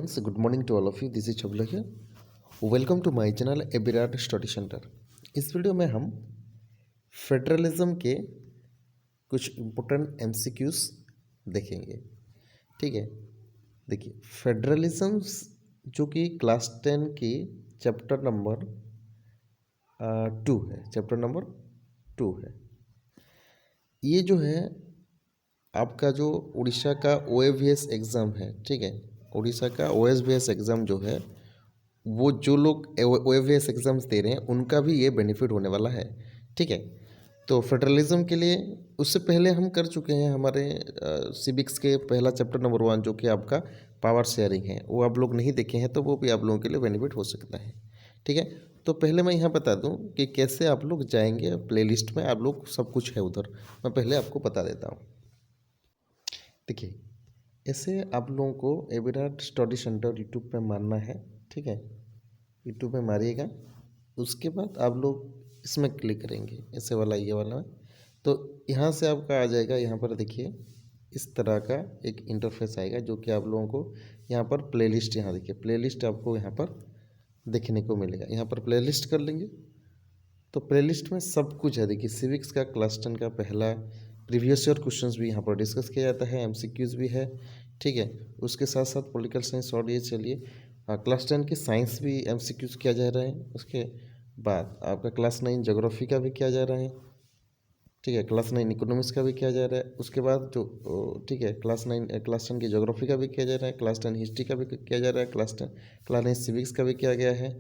friends, good morning to all of you. This is Chabla here. Welcome to my channel A Virat study centre. इस video में हम federalism के कुछ important MCQs देखेंगे। ठीक है, देखिए फेडरलिज्म जो कि क्लास 10 की चैप्टर नंबर 2 है, चैप्टर नंबर 2 है। ये जो है आपका जो उड़ीसा का OAVS एग्ज़ाम है, ठीक है, उड़ीसा का OAVS एग्ज़ाम जो है वो जो लोग OAVS एग्ज़ाम्स दे रहे हैं उनका भी ये बेनिफिट होने वाला है। ठीक है, तो फेडरलिज्म के लिए उससे पहले हम कर चुके हैं हमारे सिविक्स के पहला चैप्टर नंबर 1 जो कि आपका पावर शेयरिंग है, वो आप लोग नहीं देखे हैं तो वो भी आप लोगों के लिए बेनिफिट हो सकता है। ठीक है, तो पहले मैं यहाँ बता दूँ कि कैसे आप लोग जाएंगे प्लेलिस्ट में, आप लोग सब कुछ है उधर, मैं पहले आपको बता देता हूँ। देखिए, ऐसे आप लोगों को ए विराट स्टडी सेंटर यूट्यूब पे मारना है। ठीक है, यूट्यूब पे मारिएगा, उसके बाद आप लोग इसमें क्लिक करेंगे, ऐसे वाला ये वाला, तो यहाँ से आपका आ जाएगा। यहाँ पर देखिए इस तरह का एक इंटरफेस आएगा जो कि आप लोगों को यहाँ पर प्लेलिस्ट, यहाँ देखिए प्लेलिस्ट आपको यहाँ पर देखने को मिलेगा। यहाँ पर प्लेलिस्ट कर लेंगे तो प्लेलिस्ट में सब कुछ है। देखिए सिविक्स का क्लास 10 का पहला प्रीवियस ईयर क्वेश्चंस भी यहाँ पर डिस्कस किया जाता है, एमसीक्यूज भी है। ठीक है, उसके साथ साथ पॉलिटिकल साइंस और ये चलिए क्लास 10 की साइंस भी एमसीक्यूज किया जा रहा है। उसके बाद आपका क्लास 9 ज्योग्राफी का भी किया जा रहा है। ठीक है, क्लास 9 इकोनॉमिक्स का भी किया जा रहा है। उसके बाद जो ठीक है क्लास 10 की ज्योग्राफी का भी किया जा रहा है, क्लास 10 हिस्ट्री का भी किया जा रहा है, क्लास 9 सिविक्स का भी किया गया है,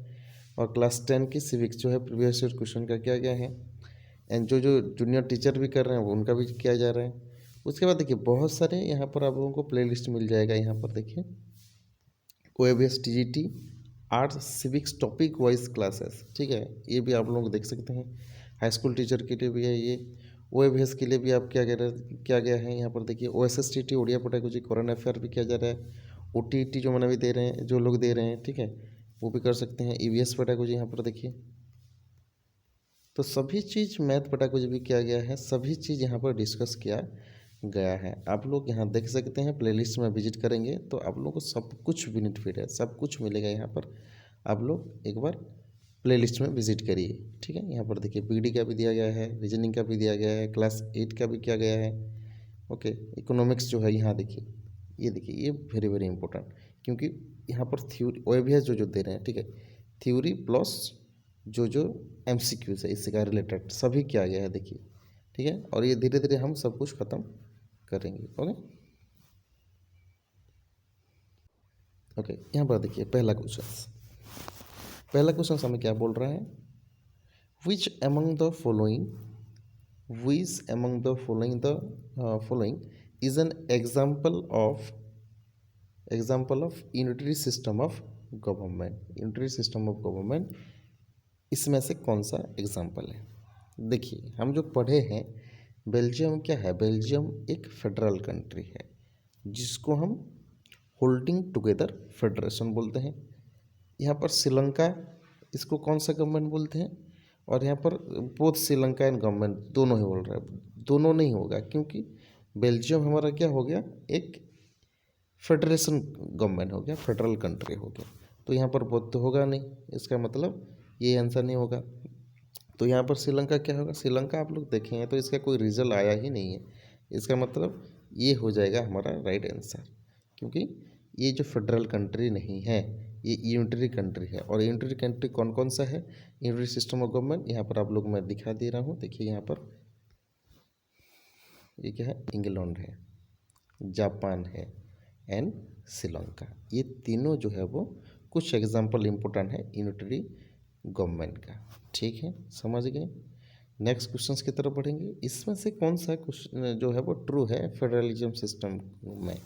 और क्लास 10 की सिविक्स जो है प्रीवियस ईयर क्वेश्चन का किया गया है। एंड जो जो जूनियर टीचर भी कर रहे हैं वो उनका भी किया जा रहा है। उसके बाद देखिए बहुत सारे यहाँ पर आप लोगों को प्लेलिस्ट मिल जाएगा। यहाँ पर देखिए OAVS TGT arts civics topic wise classes, ठीक है, ये भी आप लोग देख सकते हैं। हाई स्कूल टीचर के लिए भी है ये, OAVS के लिए भी आप क्या गया है। यहाँ पर देखिए OSSTT ओडिया पटाको जी करंट अफेयर भी किया जा रहा है। OTET जो मैंने भी दे रहे हैं, जो लोग दे रहे हैं, ठीक है, वो भी कर सकते हैं। EVS पटाको जी यहाँ पर देखिए, तो सभी चीज़ मैथ पटाको जी भी किया गया है, सभी चीज़ यहाँ पर डिस्कस किया गया है। आप लोग यहाँ देख सकते हैं, प्लेलिस्ट में विजिट करेंगे तो आप लोगों को सब कुछ बेनिफिट है, सब कुछ मिलेगा यहाँ पर। आप लोग एक बार प्लेलिस्ट में विजिट करिए। ठीक है, यहाँ पर देखिए PD का भी दिया गया है, रीजनिंग का भी दिया गया है, क्लास 8 का भी किया गया है। ओके, इकोनॉमिक्स जो है यहाँ देखिए, ये देखिए ये वेरी वेरी इंपॉर्टेंट, क्योंकि यहाँ पर थ्योरी OAVS जो दे रहे हैं, ठीक है, थ्योरी प्लस जो MCQs है इससे का रिलेटेड सभी किया गया है। देखिए ठीक है, और ये धीरे धीरे हम सब कुछ ख़त्म करेंगे। ओके ओके, यहाँ पर देखिए पहला क्वेश्चन हमें क्या बोल रहा है, which among the following is an example of unitary system of government. इसमें से कौन सा एग्जाम्पल है। देखिए हम जो पढ़े हैं, बेल्जियम क्या है, बेल्जियम एक फेडरल कंट्री है जिसको हम होल्डिंग टुगेदर फेडरेशन बोलते हैं। यहाँ पर श्रीलंका, इसको कौन सा गवर्नमेंट बोलते हैं, और यहाँ पर बोथ श्रीलंका एंड गवर्नमेंट दोनों ही बोल रहा है, दोनों नहीं होगा क्योंकि बेल्जियम हमारा क्या हो गया, एक फेडरेशन गवर्नमेंट हो गया, फेडरल कंट्री हो गया, तो यहाँ पर बोथ तो होगा नहीं, इसका मतलब ये आंसर नहीं होगा। तो यहाँ पर श्रीलंका क्या होगा, श्रीलंका आप लोग देखें तो इसका कोई रिजल्ट आया ही नहीं है, इसका मतलब ये हो जाएगा हमारा राइट आंसर, क्योंकि ये जो फेडरल कंट्री नहीं है, ये यूनिटरी कंट्री है। और यूनिटरी कंट्री कौन कौन सा है, यूनिटरी सिस्टम ऑफ गवर्नमेंट, यहाँ पर आप लोग मैं दिखा दे रहा हूँ। देखिए यहाँ पर ये क्या है, इंग्लैंड है, जापान है एंड श्रीलंका, ये तीनों जो है वो कुछ एग्जाम्पल इम्पोर्टेंट है यूनिटरी गवर्नमेंट का। ठीक है, समझ गए। नेक्स्ट क्वेश्चन की तरफ बढ़ेंगे। इसमें से कौन सा क्वेश्चन जो है वो ट्रू है फेडरलिज्म सिस्टम में,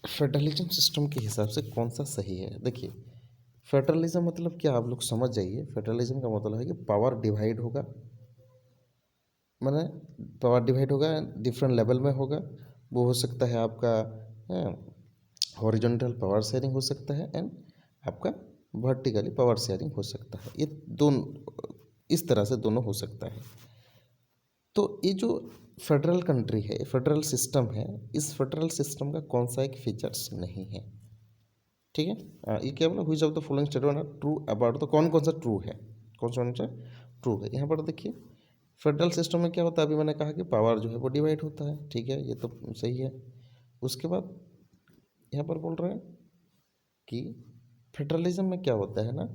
फेडरलिज्म सिस्टम के हिसाब से कौन सा सही है। देखिए फेडरलिज्म मतलब क्या, आप लोग समझ जाइए। फेडरलिज्म का मतलब है कि पावर डिवाइड होगा, मतलब पावर डिवाइड होगा, डिफरेंट लेवल में होगा। वो हो सकता है आपका हॉरिजॉन्टल पावर शेयरिंग हो सकता है एंड आपका वर्टिकली पावर शेयरिंग हो सकता है। ये दोनों इस तरह से दोनों हो सकता है। तो ये जो फेडरल कंट्री है, फेडरल सिस्टम है, इस फेडरल सिस्टम का कौन सा एक फीचर्स नहीं है। ठीक है, ये क्या बोला, which of the following statement are true about, तो कौन कौन सा ट्रू है, कौन सा ट्रू है। यहाँ पर देखिए फेडरल सिस्टम में क्या होता है, अभी मैंने कहा कि पावर जो है वो डिवाइड होता है। ठीक है, ये तो सही है। उसके बाद यहाँ पर बोल रहे हैं कि फेडरलिज्म में क्या होता है ना,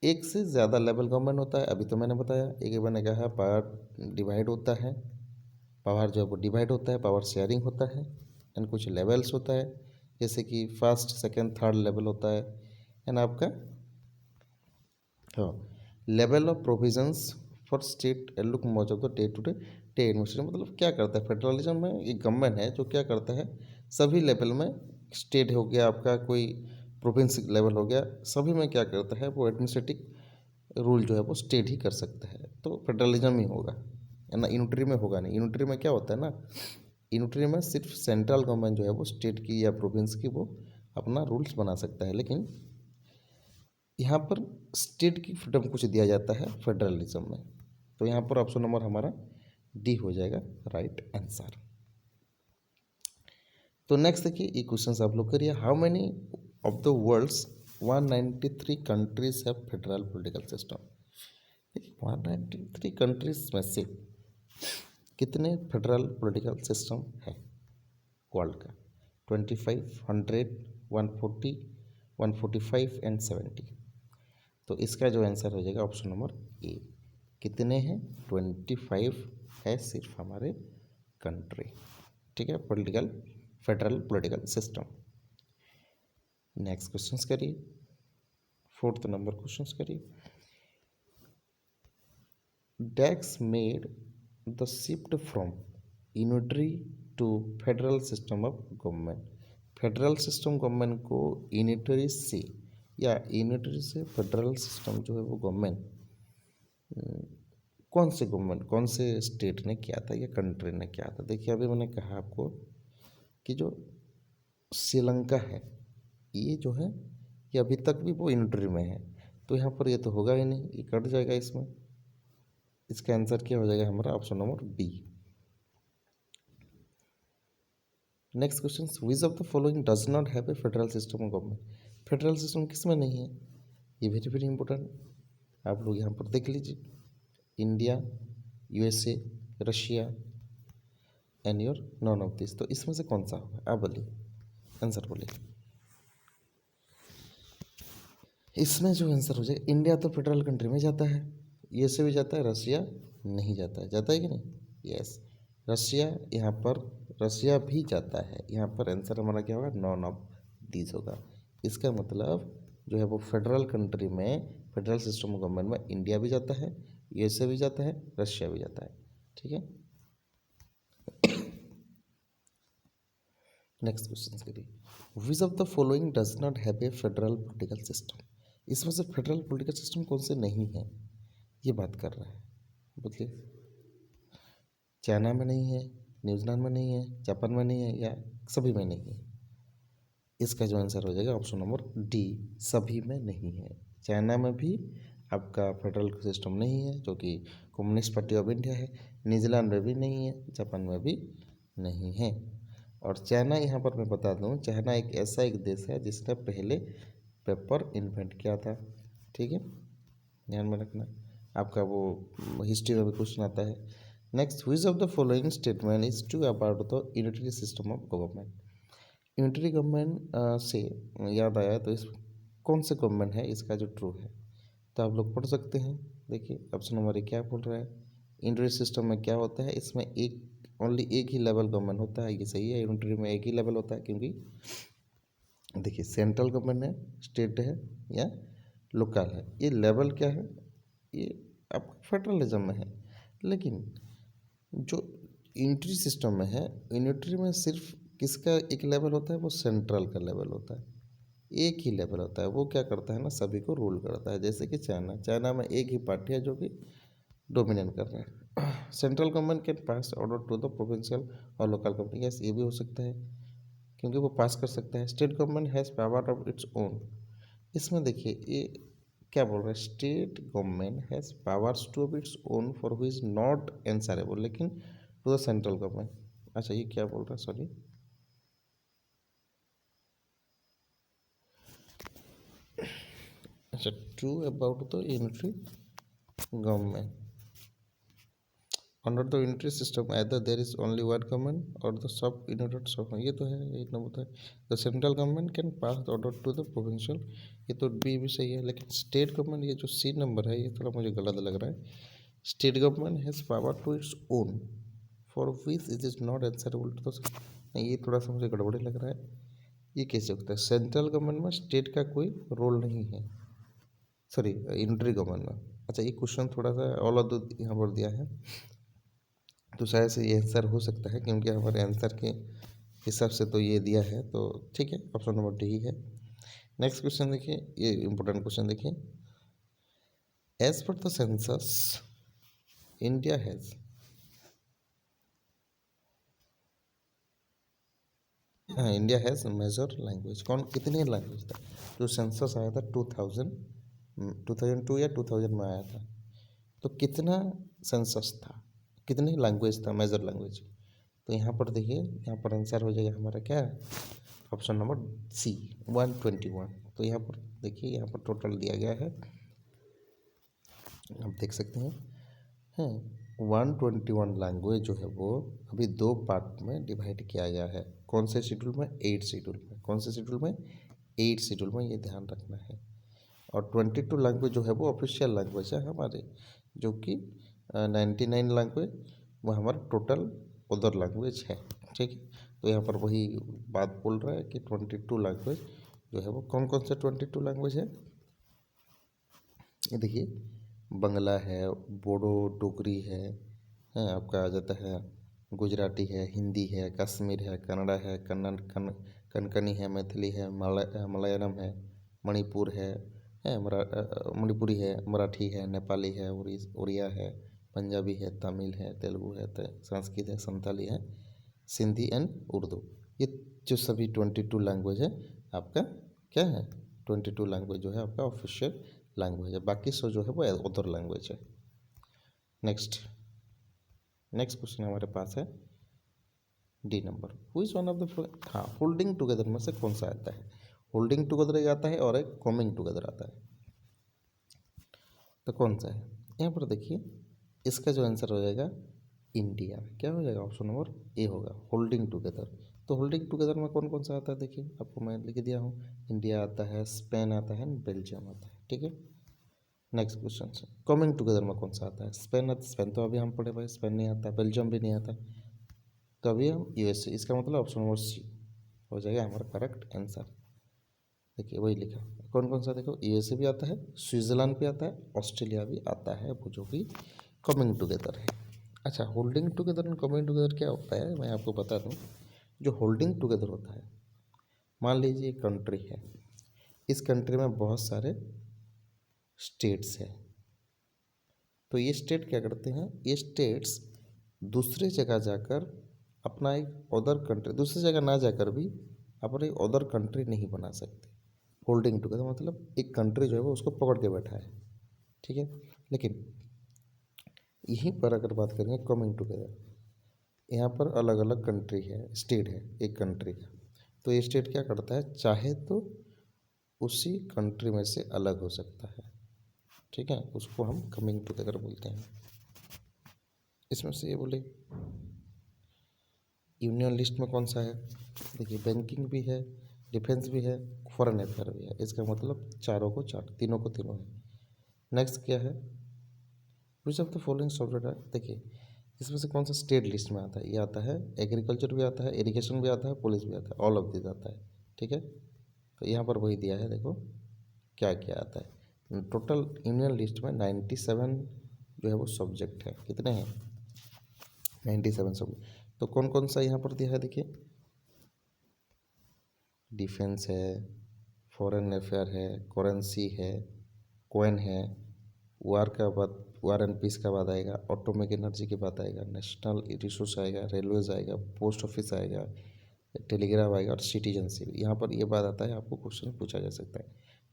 एक से ज़्यादा लेवल गवर्नमेंट होता है। अभी तो मैंने बताया, एक मैंने कहा पावर डिवाइड होता है, पावर जो है वो डिवाइड होता है, पावर शेयरिंग होता है, एंड कुछ लेवल्स होता है, जैसे कि फर्स्ट सेकंड थर्ड लेवल होता है। एंड आपका हाँ, level of provisions for state look much of the day to day administration, मतलब क्या करता है फेडरलिज्म में, एक गवर्नमेंट है जो क्या करता है सभी लेवल में, स्टेट हो गया आपका, कोई प्रोविंस लेवल हो गया, सभी में क्या करता है वो एडमिनिस्ट्रेटिव रूल जो है वो स्टेट ही कर सकता है, तो फेडरलिज्म ही होगा, है ना। यूनिटरी में होगा नहीं। यूनिटरी में क्या होता है ना, यूनिटरी में सिर्फ सेंट्रल गवर्नमेंट जो है वो स्टेट की या प्रोविंस की वो अपना रूल्स बना सकता है, लेकिन यहाँ पर स्टेट की फ्रीडम कुछ दिया जाता है फेडरलिज्म में। तो यहाँ पर ऑप्शन नंबर हमारा डी हो जाएगा राइट आंसर। तो नेक्स्ट देखिए, ये क्वेश्चन आप लोग करिए, how many of the world's 193 countries have federal political system. 193 countries में से कितने फेडरल पॉलिटिकल सिस्टम है वर्ल्ड का, 25, 100, 140, 145 एंड 70। तो इसका जो आंसर हो जाएगा ऑप्शन नंबर ए। कितने हैं, 25 है सिर्फ हमारे कंट्री। ठीक है, political federal political system. Next questions करिए, 4th नंबर क्वेश्चंस करिए। Decks made the shift from unitary to federal system of government. Federal system government को यूनिटरी से या यूनिटरी से फेडरल सिस्टम जो है वो गवर्नमेंट कौन से गवर्नमेंट, कौन से स्टेट ने किया था या कंट्री ने किया था। देखिए अभी मैंने कहा आपको कि जो श्रीलंका है ये जो है ये अभी तक भी वो यूनिटरी में है, तो यहाँ पर ये तो होगा ही नहीं, ये कट जाएगा इसमें। इसका आंसर क्या हो जाएगा हमारा option number B. Next question, which of the following does not have a federal system of government. Federal system किस में नहीं है, ये वेरी वेरी इंपॉर्टेंट, आप लोग यहाँ पर देख लीजिए। India, USA, Russia and your none of this, तो इसमें से कौन सा होगा, आप बोलिए, आंसर बोलिए। इसमें जो आंसर हो जाए, इंडिया तो फेडरल कंट्री में जाता है, यूएसए भी जाता है, रशिया नहीं जाता है, जाता है कि नहीं, यस रशिया, यहाँ पर रशिया भी जाता है। यहाँ पर आंसर हमारा क्या होगा, नॉन ऑफ दिस होगा। इसका मतलब जो है वो फेडरल कंट्री में, फेडरल सिस्टम ऑफ गवर्नमेंट में इंडिया भी जाता है, यूएसए भी जाता है, रशिया भी जाता है। ठीक है, नेक्स्ट क्वेश्चन करिए, विच of the following does not have a federal political system. इसमें से फेडरल पॉलिटिकल सिस्टम कौन से नहीं है, ये बात कर रहा है, बोलिए। चाइना में नहीं है, न्यूजीलैंड में नहीं है, जापान में नहीं है, या सभी में नहीं है। इसका जो आंसर हो जाएगा ऑप्शन नंबर डी, सभी में नहीं है। चाइना में भी आपका फेडरल सिस्टम नहीं है जो कि कम्युनिस्ट पार्टी ऑफ इंडिया है, न्यूजीलैंड में भी नहीं है, जापान में भी नहीं है। और चाइना, यहाँ पर मैं बता दूँ, चाइना एक ऐसा एक देश है जिसने पहले पेपर इन्वेंट किया था। ठीक है, ध्यान में रखना, आपका वो हिस्ट्री में भी क्वेश्चन आता है। Next, which of the following statement is true about the unitary system of government. Unitary government से याद आया तो इस कौन से गवर्नमेंट है इसका जो ट्रू है, तो आप लोग पढ़ सकते हैं। देखिए ऑप्शन नंबर ए क्या बोल रहा है, यूनिटरी सिस्टम में क्या होता है, इसमें एक ओनली एक ही लेवल गवर्नमेंट होता है, ये सही है। यूनिटरी में एक ही लेवल होता है, क्योंकि देखिए सेंट्रल गवर्नमेंट है, स्टेट है या लोकल है, ये लेवल क्या है, ये आपका फेडरलिज्म में है। लेकिन जो यूनिटरी सिस्टम में है, यूनिटरी में सिर्फ किसका एक लेवल होता है, वो सेंट्रल का लेवल होता है, एक ही लेवल होता है। वो क्या करता है ना, सभी को रूल करता है। जैसे कि चाइना, चाइना में एक ही पार्टी है जो कि डोमिनेट कर रहा है। Central government can pass order to the provincial और लोकल गवर्नमेंट, यस ये भी हो सकता है क्योंकि वो पास कर सकता है। State government has power of its own, इसमें देखिए ये क्या बोल रहा है, state government has powers to of its own for who is not answerable, लेकिन टू द सेंट्रल गवर्नमेंट। अच्छा ये क्या बोल रहा है, सॉरी, अच्छा to about the unitary government under the unitary system either there is only one government or the sub united sub, ये तो है, एक नंबर है। The central government can pass the order to the provincial, ये तो B भी सही है। लेकिन स्टेट गवर्नमेंट, ये जो सी नंबर है ये थोड़ा मुझे गलत लग रहा है। State government has power to its own for which it is not answerable to the, ये थोड़ा सा मुझे गड़बड़ी लग रहा है। ये कैसे होता है, सेंट्रल गवर्नमेंट में स्टेट का कोई रोल नहीं है, सॉरी यूनिटरी गवर्नमेंट में। अच्छा ये क्वेश्चन थोड़ा सा ऑल ऑफ द यहाँ पर दिया है, तो शायद से ये आंसर हो सकता है, क्योंकि हमारे आंसर के हिसाब से तो ये दिया है, तो ठीक है, ऑप्शन नंबर डी ही है। नेक्स्ट क्वेश्चन देखिए, ये इंपॉर्टेंट क्वेश्चन देखिए। As per the census India has, हाँ इंडिया हैज़ मेजर लैंग्वेज, कौन कितनी लैंग्वेज था, जो सेंसस आया था 2002 या 2000 में आया था, तो कितना सेंसस था, कितनी लैंग्वेज था, मेजर लैंग्वेज। तो यहाँ पर देखिए, यहाँ पर आंसर हो जाएगा हमारा क्या, ऑप्शन नंबर सी 121। तो यहाँ पर देखिए, यहाँ पर टोटल दिया गया है, आप देख सकते हैं, हाँ 121 लैंग्वेज जो है वो अभी दो पार्ट में डिवाइड किया गया है। कौन से शेड्यूल में, 8 शेड्यूल में। कौन से शेड्यूल में, 8 शेड्यूल में, ये ध्यान रखना है। और 22 लैंग्वेज जो है वो ऑफिशियल लैंग्वेज है हमारे, जो कि 99 लैंग्वेज वो हमारा टोटल अदर लैंग्वेज है, ठीक है। तो यहाँ पर वही बात बोल रहा है कि 22 लैंग्वेज जो है वो कौन कौन से 22 लैंग्वेज है, ये देखिए, बंगला है, बोडो डोगरी है, आपका आ जाता है गुजराती है, हिंदी है, कश्मीर है, कन्नड़ा है, कनकनी है, मैथिली है, मलयालम है, मणिपुर है, मणिपुरी है, मराठी है, नेपाली है, उड़िया है, पंजाबी है, तमिल है, तेलुगु है, संस्कृत है, संताली है, सिंधी एंड उर्दू। ये जो सभी 22 लैंग्वेज है आपका क्या है, 22 लैंग्वेज जो है आपका ऑफिशियल लैंग्वेज है। बाकी सो जो है वो अदर लैंग्वेज है। नेक्स्ट क्वेश्चन हमारे पास है D number, who is one of the, हाँ होल्डिंग टुगेदर में से कौन सा आता है, होल्डिंग टुगेदर एक आता है और एक कमिंग टुगेदर आता है, तो कौन सा है। यहाँ पर देखिए, इसका जो आंसर हो जाएगा इंडिया, क्या हो जाएगा, ऑप्शन नंबर ए होगा, होल्डिंग टुगेदर। तो होल्डिंग टुगेदर में कौन कौन सा आता है, देखिए आपको मैं लिख दिया हूँ, इंडिया आता है, स्पेन आता है, बेल्जियम आता है, ठीक है। नेक्स्ट क्वेश्चन से, कमिंग टुगेदर में कौन सा आता है, स्पेन तो अभी हम पढ़े भाई, स्पेन नहीं आता, बेल्जियम भी नहीं आता, तो अभी हम यूएसए, इसका मतलब ऑप्शन नंबर सी हो जाएगा हमारा करेक्ट आंसर। देखिए वही लिखा, कौन कौन सा, देखो यूएसए भी आता है, स्विट्ज़रलैंड भी आता है, ऑस्ट्रेलिया भी आता है, वो जो भी कमिंग टुगेदर है। अच्छा holding together and coming together क्या होता है, मैं आपको बता दूं। जो होल्डिंग टुगेदर होता है, मान लीजिए एक कंट्री है, इस कंट्री में बहुत सारे स्टेट्स हैं, तो ये स्टेट क्या करते हैं, ये स्टेट्स दूसरे जगह जाकर अपना एक अदर कंट्री, दूसरी जगह ना जाकर भी अपना एक अदर कंट्री नहीं बना सकते। होल्डिंग टुगेदर मतलब एक कंट्री जो है वो उसको पकड़ के बैठा है, ठीक है। लेकिन यहीं पर अगर बात करेंगे कमिंग टुगेदर, यहाँ पर अलग अलग कंट्री है, स्टेट है एक कंट्री का, तो ये स्टेट क्या करता है, चाहे तो उसी कंट्री में से अलग हो सकता है, ठीक है, उसको हम कमिंग टुगेदर बोलते हैं। इसमें से ये बोले यूनियन लिस्ट में कौन सा है, देखिए बैंकिंग भी है, डिफेंस भी है, फॉरेन अफेयर भी है, इसका मतलब चारों को चार, तीनों को तीनों है। नेक्स्ट क्या है, विच ऑफ द फॉलोइंग सॉफ्टवेयर है, देखिए इसमें से कौन सा स्टेट लिस्ट में आता है, ये आता है एग्रीकल्चर भी आता है, इरिगेशन भी आता है, पुलिस भी आता है, ऑल ऑफ दिस आता है, ठीक है। तो यहाँ पर वही दिया है, देखो क्या क्या आता है। टोटल यूनियन लिस्ट में 97 जो है वो सब्जेक्ट है, कितने हैं, 97 सब्जेक्ट। तो कौन कौन सा यहाँ पर दिया है, देखिए डिफेंस है, फॉरेन अफेयर है, करेंसी है, कॉइन है, वार का बाद, वार एंड पीस का बाद आएगा, ऑटोमिक एनर्जी के बाद आएगा, नेशनल रिसोर्स आएगा, रेलवेज आएगा, पोस्ट ऑफिस आएगा, टेलीग्राफ आएगा और सिटीजनशिप। यहाँ पर ये बात आता है, आपको क्वेश्चन पूछा जा सकता है,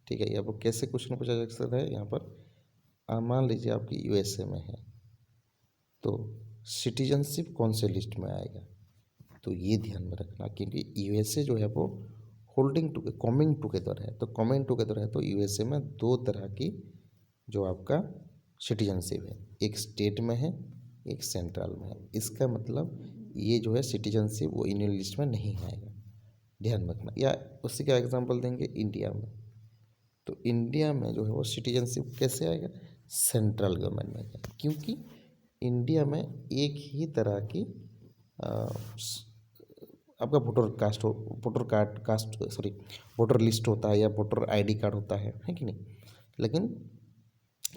ठीक है। ये आपको कैसे क्वेश्चन पूछा जा सकता है, यहाँ पर मान लीजिए आपकी यूएसए में है, तो सिटीजनशिप कौन से लिस्ट में आएगा, तो ये ध्यान में रखना, क्योंकि यूएसए जो है वो होल्डिंग टू कमिंग टुगेदर है। तो कमिंग टुगेदर है तो यूएसए में दो तरह की जो आपका सिटीजनशिप है, एक स्टेट में है, एक सेंट्रल में है। इसका मतलब ये जो है सिटीजनशिप वो इंडियन लिस्ट में नहीं आएगा, ध्यान रखना। या उसी का एग्जांपल देंगे इंडिया में, तो इंडिया में जो है वो सिटीजनशिप कैसे आएगा, सेंट्रल गवर्नमेंट में आएगा, क्योंकि इंडिया में एक ही तरह की आपका वोटर लिस्ट होता है या वोटर आईडी कार्ड होता है कि नहीं। लेकिन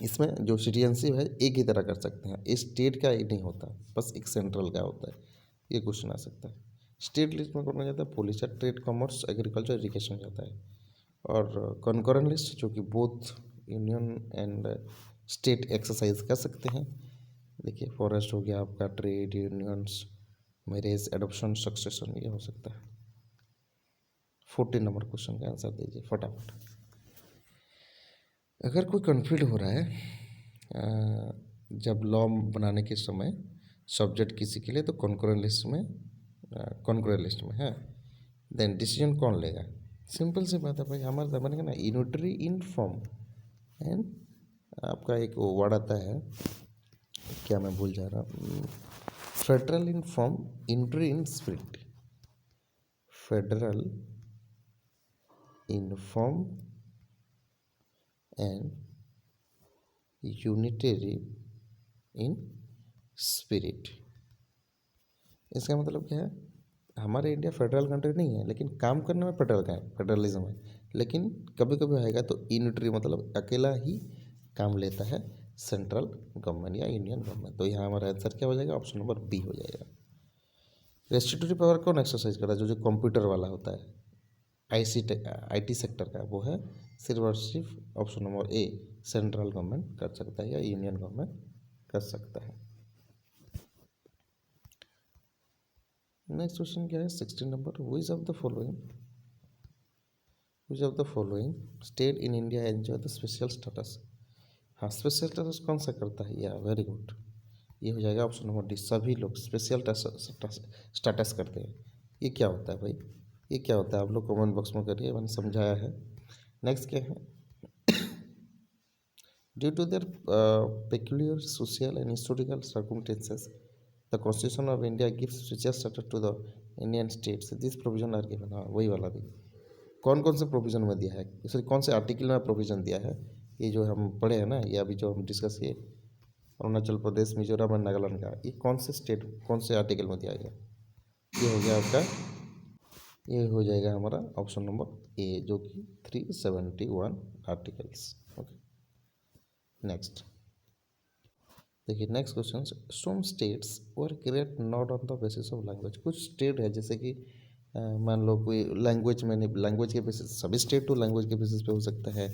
इसमें जो सिटीजनशिप है एक ही तरह कर सकते हैं, स्टेट का ही नहीं होता, बस एक सेंट्रल का होता है। ये क्वेश्चन आ सकता है। स्टेट लिस्ट में कौन जाता है, police, trade, commerce, agriculture, irrigation जाता है। और कॉन्करेंट लिस्ट जो कि both union and state exercise कर सकते हैं। देखिए फॉरेस्ट हो गया आपका, trade unions, marriage, adoption, succession, ये हो सकता है। 14 नंबर क्वेश्चन का आंसर दीजिए फटाफट। अगर कोई कन्फ्यूज हो रहा है जब लॉ बनाने के समय सब्जेक्ट किसी के लिए, तो कॉन्करेंट लिस्ट में है, देन डिसीजन कौन लेगा। सिंपल सी बात है भाई, हमारे बनेगा ना यूनिटरी इन फॉर्म एंड आपका एक वर्ड आता है, क्या मैं भूल जा रहा हूँ, federal in form, unitary in spirit. Federal in form and unitary in spirit. इसका मतलब क्या है, हमारे इंडिया फेडरल कंट्री नहीं है, लेकिन काम करने में फेडरल का है, फेडरलिज्म है। लेकिन कभी कभी आएगा तो यूनिटरी, मतलब अकेला ही काम लेता है सेंट्रल गवर्नमेंट या यूनियन गवर्नमेंट। तो यहाँ हमारा आंसर क्या हो जाएगा, ऑप्शन नंबर बी हो जाएगा। रेस्टिट्यूटरी पावर कौन एक्सरसाइज करता है, जो कंप्यूटर वाला होता है, आईटी सेक्टर का, वो है सिर्फ और सिर्फ option number A, central government कर सकता है या यूनियन गवर्नमेंट कर सकता है। नेक्स्ट क्वेश्चन क्या है, 16 number, which of the following state in India enjoy the special status. हाँ, स्पेशल स्टेटस कौन सा करता है, या वेरी गुड, ये हो जाएगा ऑप्शन नंबर डी, सभी लोग स्पेशल स्टेटस करते हैं। ये क्या होता है भाई, ये क्या होता है, आप लोग कमेंट बॉक्स में करिए, मैंने समझाया है। नेक्स्ट क्या है, due to their peculiar social and historical circumstances the constitution of India gives special status to the Indian states, this provision are given. हाँ, वही वाला भी, कौन कौन से प्रोविजन में दिया है, सॉरी कौन से आर्टिकल में प्रोविजन दिया है, ये जो हम पढ़े हैं ना, ये अभी जो हम डिस्कस किए, अरुणाचल प्रदेश, मिजोरम और नागालैंड का, ये कौन से स्टेट कौन से आर्टिकल में दिया गया, ये हो गया आपका, ये हो जाएगा हमारा ऑप्शन नंबर ए, जो कि 371 आर्टिकल्स। ओके, नेक्स्ट देखिए, next question, some states were create not on the basis of language. कुछ स्टेट है जैसे कि मान लो कोई लैंग्वेज में नहीं, लैंग्वेज के बेसिस, सभी स्टेट तो लैंग्वेज के बेसिस पे हो सकता है,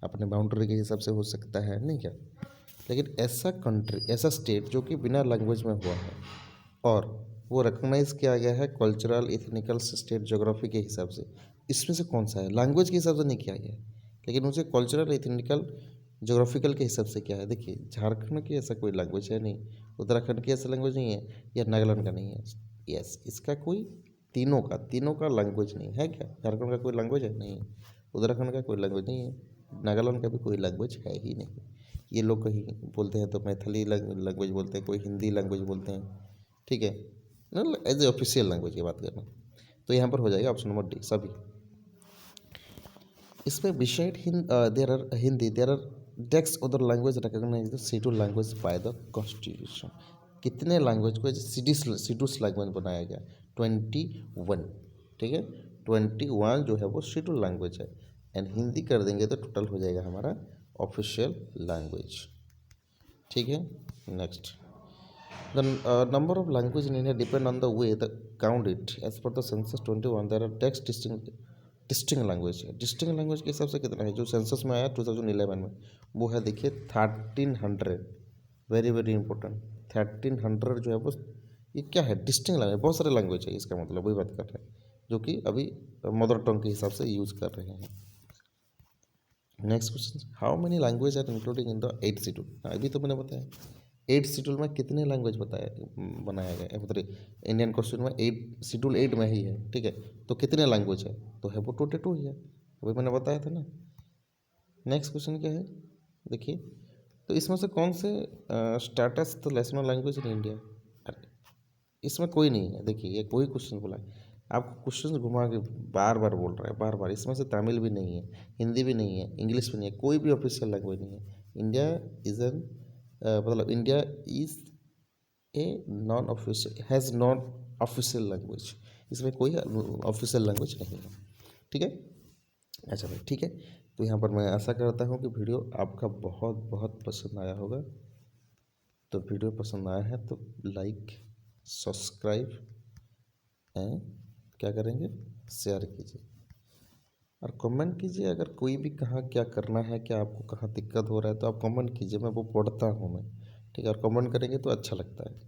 अपने बाउंड्री के हिसाब से हो सकता है, नहीं क्या, लेकिन ऐसा स्टेट जो कि बिना लैंग्वेज में हुआ है और वो रिकग्नाइज किया गया है कल्चरल, इथनिकल, स्टेट, ज्योग्राफी के हिसाब से, इसमें से कौन सा है, लैंग्वेज के हिसाब से नहीं किया गया है, लेकिन उसे कल्चरल, इथनिकल, ज्योग्राफिकल के हिसाब से क्या है। देखिए झारखंड की ऐसा कोई लैंग्वेज है नहीं, उत्तराखंड की ऐसा लैंग्वेज नहीं है, या नागालैंड का नहीं है। यस, इसका कोई तीनों का लैंग्वेज नहीं है। क्या झारखंड का कोई लैंग्वेज है, नहीं है। उत्तराखंड का कोई लैंग्वेज नहीं है, नागालैंड का भी कोई लैंग्वेज है ही नहीं। ये लोग कहीं बोलते हैं तो मैथिली लैंग्वेज बोलते हैं, कोई हिंदी लैंग्वेज बोलते हैं, ठीक है, एज ए ऑफिशियल लैंग्वेज की बात करना। तो यहाँ पर हो जाएगा ऑप्शन नंबर डी, सभी। इसमें beside Hindi there are dex other language recognise the schedule language by the constitution. कितने लैंग्वेज को शेड्यूल लैंग्वेज बनाया गया, 21, ठीक है, 21 जो है वो शेड्यूल लैंग्वेज है, एंड हिंदी कर देंगे तो टोटल हो जाएगा हमारा ऑफिशियल लैंग्वेज, ठीक है। Next, the number of language in India depend on the way the count it, as per the census 21 there are dex distinct language है। डिस्टिंग लैंग्वेज के हिसाब से कितना है, जो सेंसस में आया 2011 में, वो है देखिए 1300, वेरी वेरी इंपॉर्टेंट, 1300 जो है वो, ये क्या है, डिस्टिंग लैंग्वेज, बहुत सारे लैंग्वेज है, इसका मतलब वही बात कर रहे हैं, जो कि अभी मदर टंग के हिसाब से यूज़ कर रहे हैं। Next question, how many language are including in the 8th schedule. अभी तो मैंने बताया 8 शेड्यूल में कितने लैंग्वेज बनाया गया है, मतलब इंडियन कॉन्स्टिट्यूशन में 8 शेड्यूल 8 में ही है, ठीक है। तो कितने लैंग्वेज है, तो है वो 22 ही है, वही मैंने बताया था ना। नेक्स्ट क्वेश्चन क्या है, देखिए, तो इसमें से कौन से status the national language in India. अरे इसमें कोई नहीं है, देखिए ये कोई क्वेश्चन बोला है, आपको क्वेश्चन घुमा के बार बार बोल रहा है, बार बार। इसमें से तमिल भी नहीं है, हिंदी भी नहीं है, इंग्लिश भी नहीं है, कोई भी ऑफिशियल लैंग्वेज नहीं है। इंडिया इज एन मतलब India is a non official, has non official language, इसमें कोई ऑफिशियल लैंग्वेज नहीं है, ठीक है। अच्छा भाई, ठीक है। तो यहाँ पर मैं आशा करता हूँ कि वीडियो आपका बहुत बहुत पसंद आया होगा। तो वीडियो पसंद आया है तो लाइक, सब्सक्राइब एंड क्या करेंगे, शेयर कीजिए और कमेंट कीजिए। अगर कोई भी कहाँ क्या करना है, क्या आपको कहाँ दिक्कत हो रहा है, तो आप कमेंट कीजिए, मैं वो पढ़ता हूँ मैं, ठीक है। और कमेंट करेंगे तो अच्छा लगता है।